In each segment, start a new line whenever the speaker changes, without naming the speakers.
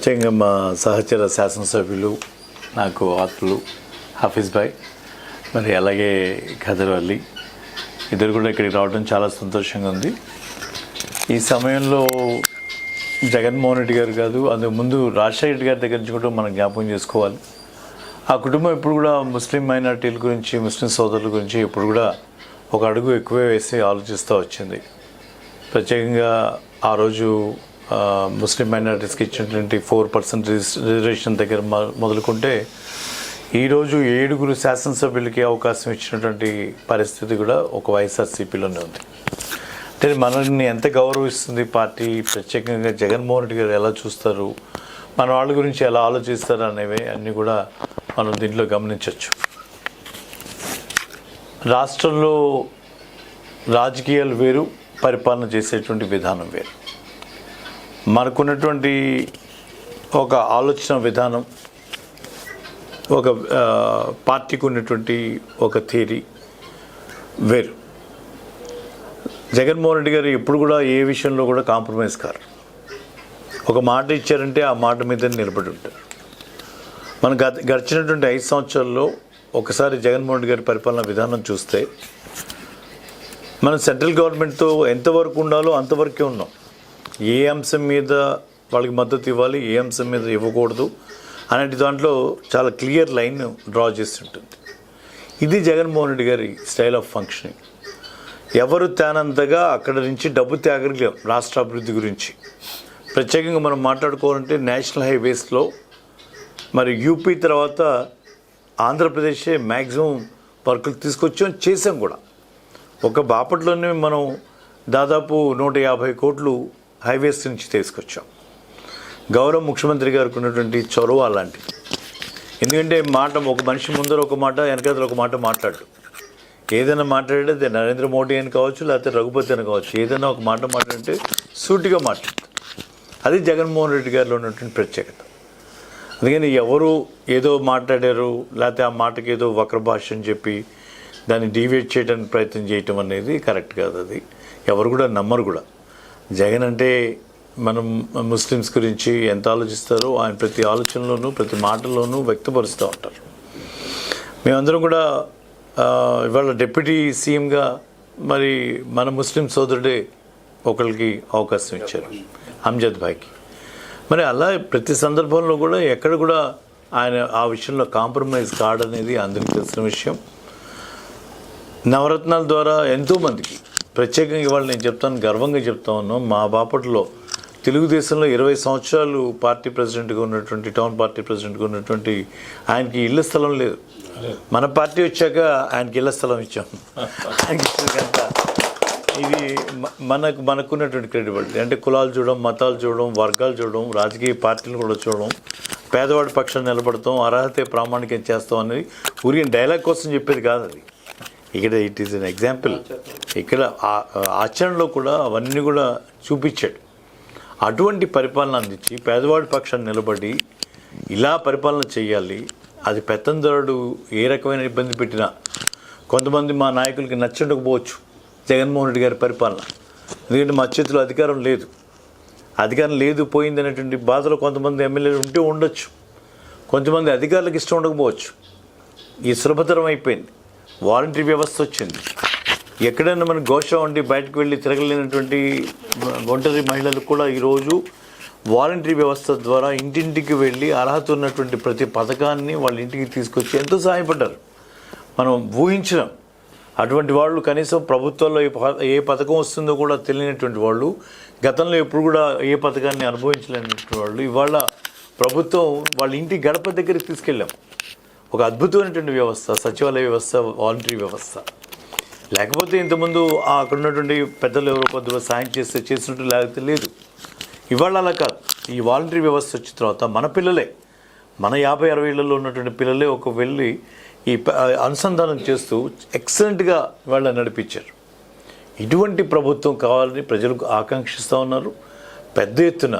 ప్రత్యేకంగా మా సహచర శాసనసభ్యులు నాకు ఆత్మలు హఫీజ్ భాయ్ మరి అలాగే ఖదర్ అలీ ఇద్దరు కూడా ఇక్కడికి రావడం చాలా సంతోషంగా ఉంది. ఈ సమయంలో జగన్మోహన్ రెడ్డి గారు కాదు, అందుకు ముందు రాజశేఖర రెడ్డి గారి దగ్గర నుంచి కూడా మనం జ్ఞాపకం చేసుకోవాలి. ఆ కుటుంబం ఇప్పుడు కూడా ముస్లిం మైనార్టీల గురించి, ముస్లిం సోదరుల గురించి ఇప్పుడు కూడా ఒక అడుగు ఎక్కువే వేసి ఆలోచిస్తూ వచ్చింది. ప్రత్యేకంగా ఆ రోజు ముస్లిం మైనారిటీస్కి ఇచ్చినటువంటి 4% రిజర్వేషన్ దగ్గర మొదలుకుంటే ఈరోజు 7 శాసనసభ్యులకి అవకాశం ఇచ్చినటువంటి పరిస్థితి కూడా ఒక వైఎస్ఆర్సీపీలోనే ఉంది. అంటే మనల్ని ఎంత గౌరవిస్తుంది పార్టీ, ప్రత్యేకంగా జగన్మోహన్ రెడ్డి గారు ఎలా చూస్తారు, మన వాళ్ళ గురించి ఎలా ఆలోచిస్తారు అనేవి అన్నీ కూడా మనం దీంట్లో గమనించవచ్చు. రాష్ట్రంలో రాజకీయాలు వేరు, పరిపాలన చేసేటువంటి విధానం వేరు. మనకున్నటువంటి ఒక ఆలోచన విధానం, ఒక పార్టీకి ఉన్నటువంటి ఒక థియరీ వేరు. జగన్మోహన్ రెడ్డి గారు ఎప్పుడు కూడా ఏ విషయంలో కూడా కాంప్రమైజ్ కారు. ఒక మాట ఇచ్చారంటే ఆ మాట మీద నిలబడి ఉంటారు. మనం గడిచినటువంటి 5 సంవత్సరాల్లో ఒకసారి జగన్మోహన్ రెడ్డి గారి పరిపాలన విధానం చూస్తే మనం సెంట్రల్ గవర్నమెంట్తో ఎంతవరకు ఉండాలో అంతవరకే ఉన్నాం. ఏ అంశం మీద వాళ్ళకి మద్దతు ఇవ్వాలి, ఏ అంశం మీద ఇవ్వకూడదు అనేటి దాంట్లో చాలా క్లియర్ లైన్ డ్రా చేసి ఉంటుంది. ఇది జగన్మోహన్ రెడ్డి గారి స్టైల్ ఆఫ్ ఫంక్షనింగ్. ఎవరు తేనంతగా అక్కడ నుంచి డబ్బు తేగలిగాం రాష్ట్ర అభివృద్ధి గురించి. ప్రత్యేకంగా మనం మాట్లాడుకోవాలంటే నేషనల్ హైవేస్లో మరి యూపీ తర్వాత ఆంధ్రప్రదేశే మ్యాక్సిమం వర్కులు తీసుకొచ్చాం, చేసాం కూడా. ఒక బాపట్లోనే మనం దాదాపు 150 కోట్లు హైవేస్ నుంచి తీసుకొచ్చాం. గౌరవ ముఖ్యమంత్రి గారికి ఉన్నటువంటి చొరవ అలాంటిది. ఎందుకంటే మాట, ఒక మనిషి ముందర ఒక మాట, వెనకాల ఒక మాట మాట్లాడు. ఏదైనా మాట్లాడితే నరేంద్ర మోడీ అని కావచ్చు, లేకపోతే రఘుపతి అని కావచ్చు, ఏదైనా ఒక మాట మాట్లాడితే సూటిగా మాట్లాడు. అది జగన్మోహన్ రెడ్డి గారిలో ఉన్నటువంటి ప్రత్యేకత. అందుకని ఎవరు ఏదో మాట్లాడారు, లేకపోతే ఆ మాటకి ఏదో వక్ర భాష అని చెప్పి దాన్ని డీవియేట్ చేయడానికి ప్రయత్నం చేయటం అనేది కరెక్ట్ కాదు. అది ఎవరు కూడా నమ్మరు కూడా. జగన్ అంటే మనం ముస్లిమ్స్ గురించి ఎంత ఆలోచిస్తారో ఆయన ప్రతి ఆలోచనలోనూ ప్రతి మాటల్లోనూ వ్యక్తపరుస్తూ ఉంటారు. మేమందరం కూడా ఇవాళ డిప్యూటీ సీఎంగా మరి మన ముస్లిం సోదరుడే ఒకరికి అవకాశం ఇచ్చారు, అమ్జద్ భాయ్కి. మరి అలా ప్రతి సందర్భంలో కూడా ఎక్కడ కూడా ఆయన ఆ విషయంలో కాంప్రమైజ్ కాడనేది అందరికీ తెలిసిన విషయం. నవరత్నాల ద్వారా ఎంతోమందికి, ప్రత్యేకంగా ఇవాళ నేను చెప్తాను, గర్వంగా చెప్తా ఉన్నాను, మా బాపట్లో తెలుగుదేశంలో 20 సంవత్సరాలు పార్టీ ప్రెసిడెంట్గా ఉన్నటువంటి, టౌన్ పార్టీ ప్రెసిడెంట్గా ఉన్నటువంటి ఆయనకి ఇళ్ల స్థలం లేదు. మన పార్టీ వచ్చాక ఆయనకి ఇళ్ల స్థలం ఇచ్చాం. ఆయనకి ఇచ్చినంత ఇది మనకున్నటువంటి క్రెడిబిలిటీ. అంటే కులాలు చూడడం, మతాలు చూడడం, వర్గాలు చూడడం, రాజకీయ పార్టీలు కూడా చూడడం, పేదవాడి పక్షాన్ని నిలబడతాం, అర్హతే ప్రామాణికం చేస్తాం అనేది ఊరికే డైలాగ్ కోసం చెప్పేది కాదు. అది ఇక్కడ ఇట్ ఈస్ అన్ ఎగ్జాంపుల్. ఇక్కడ ఆచరణలో కూడా అవన్నీ కూడా చూపించాడు. అటువంటి పరిపాలన అందించి పేదవాడి పక్షాన్ని నిలబడి ఇలా పరిపాలన చేయాలి. అది పెత్తందారుడు ఏ రకమైన ఇబ్బంది పెట్టినా, కొంతమంది మా నాయకులకి నచ్చకపోవచ్చు జగన్మోహన్ రెడ్డి గారి పరిపాలన. ఎందుకంటే మా చేతిలో అధికారం లేదు పోయింది అనేటువంటి బాధలో కొంతమంది ఎమ్మెల్యేలు ఉంటే ఉండొచ్చు. కొంతమంది అధికారులకు ఇష్టం ఉండకపోవచ్చు. ఈ సులభతరం అయిపోయింది, వాలంటరీ వ్యవస్థ వచ్చింది. ఎక్కడైనా మనకు ఘోష ఉండి బయటకు వెళ్ళి తిరగలేనటువంటి ఒంటరి మహిళలకు కూడా ఈరోజు వాలంటరీ వ్యవస్థ ద్వారా ఇంటింటికి వెళ్ళి అర్హత ఉన్నటువంటి ప్రతి పథకాన్ని వాళ్ళ ఇంటికి తీసుకొచ్చి ఎంతో సహాయపడ్డారు. మనం ఊహించినాం. అటువంటి వాళ్ళు కనీసం ప్రభుత్వాల్లో ఏ పథకం వస్తుందో కూడా తెలియనటువంటి వాళ్ళు, గతంలో ఎప్పుడు కూడా ఏ పథకాన్ని అనుభవించలేనటువంటి వాళ్ళు ఇవాళ ప్రభుత్వం వాళ్ళ ఇంటి గడప దగ్గరికి తీసుకెళ్ళాం. ఒక అద్భుతమైనటువంటి వ్యవస్థ, సచివాలయ వ్యవస్థ, వాలంటరీ వ్యవస్థ. లేకపోతే ఇంతకుముందు అక్కడ ఉన్నటువంటి పెద్దలు ఎవరో కొద్దిగా సాయం చేసినట్టు లేకపోతే లేదు. ఇవాళ అలా కాదు. ఈ వాలంటరీ వ్యవస్థ వచ్చిన తర్వాత మన పిల్లలే, మన 50-60 ఏళ్లలో ఉన్నటువంటి పిల్లలే ఒక వెళ్ళి ఈ అనుసంధానం చేస్తూ ఎక్సలెంట్గా వాళ్ళ నడిపించారు. ఇటువంటి ప్రభుత్వం కావాలని ప్రజలు ఆకాంక్షిస్తూ ఉన్నారు. పెద్ద ఎత్తున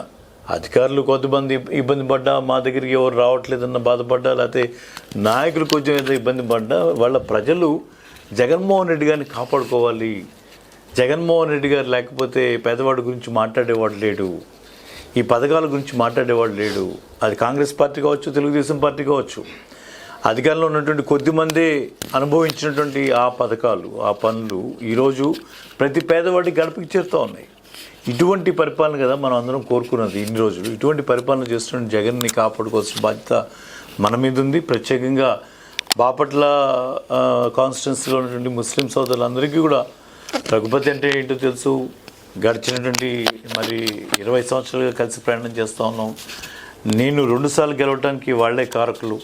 అధికారులు కొంతమంది ఇబ్బంది పడ్డా, మా దగ్గరికి ఎవరు రావట్లేదన్న బాధపడ్డా, లేకపోతే నాయకులు కొంచెం ఏదో ఇబ్బంది పడ్డా, వాళ్ళ ప్రజలు జగన్మోహన్ రెడ్డి గారిని కాపాడుకోవాలి. జగన్మోహన్ రెడ్డి గారు లేకపోతే పేదవాడి గురించి మాట్లాడేవాడు లేడు. ఈ పథకాల గురించి మాట్లాడేవాడు లేడు. అది కాంగ్రెస్ పార్టీ కావచ్చు, తెలుగుదేశం పార్టీ కావచ్చు. అధికారంలో ఉన్నటువంటి కొద్దిమందే అనుభవించినటువంటి ఆ పథకాలు, ఆ పనులు ఈరోజు ప్రతి పేదవాడికి గడపకి చేరుతూ ఉన్నాయి. ఇటువంటి పరిపాలన కదా మనం అందరం కోరుకున్నది ఇన్ని రోజులు. ఇటువంటి పరిపాలన చేస్తున్న జగన్ని కాపాడుకోవాల్సిన బాధ్యత మన మీద ఉంది. ప్రత్యేకంగా బాపట్ల కాన్స్టిట్యున్సీలో ఉన్నటువంటి ముస్లిం సోదరులందరికీ కూడా రఘుపతి అంటే ఏంటో తెలుసు. గడిచినటువంటి మరి 20 సంవత్సరాలుగా కలిసి ప్రయాణం చేస్తూ ఉన్నాం. నేను 2 సార్లు గెలవడానికి వాళ్లే కారకులు.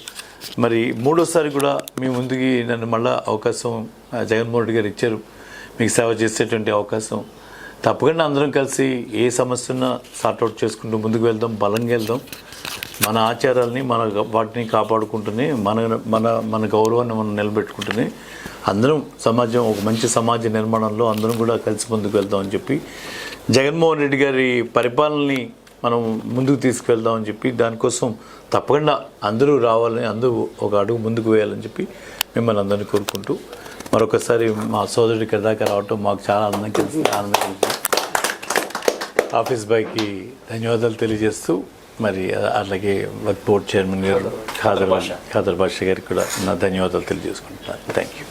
మరి 3వసారి కూడా మీ ముందుకి నన్ను మళ్ళీ అవకాశం జగన్మోహన్ రెడ్డి గారు ఇచ్చారు, మీకు సేవ చేసేటువంటి అవకాశం. తప్పకుండా అందరం కలిసి ఏ సమస్యను సార్ట్అవుట్ చేసుకుంటూ ముందుకు వెళ్దాం, బలంగా వెళ్దాం. మన ఆచారాలని వాటిని కాపాడుకుంటూనే మన గౌరవాన్ని మనం నిలబెట్టుకుంటూనే అందరం ఒక మంచి సమాజ నిర్మాణంలో అందరం కూడా కలిసి ముందుకు వెళ్దాం అని చెప్పి, జగన్మోహన్ రెడ్డి గారి పరిపాలనని మనం ముందుకు తీసుకువెళ్దామని చెప్పి, దానికోసం తప్పకుండా అందరూ రావాలని, అందరూ ఒక అడుగు ముందుకు వేయాలని చెప్పి మిమ్మల్ని అందరినీ కోరుకుంటూ మరొకసారి మా సోదరుడి ఇక్కడ దాకా రావటం మాకు చాలా ఆనందం కలిసి ఆఫీస్ బాయ్కి ధన్యవాదాలు తెలియజేస్తూ, మరి అలాగే వర్క్ బోర్డ్ చైర్మన్ గారు ఖాదర్ బాషా గారికి కూడా నా ధన్యవాదాలు తెలియజేసుకుంటున్నాను. Thank you.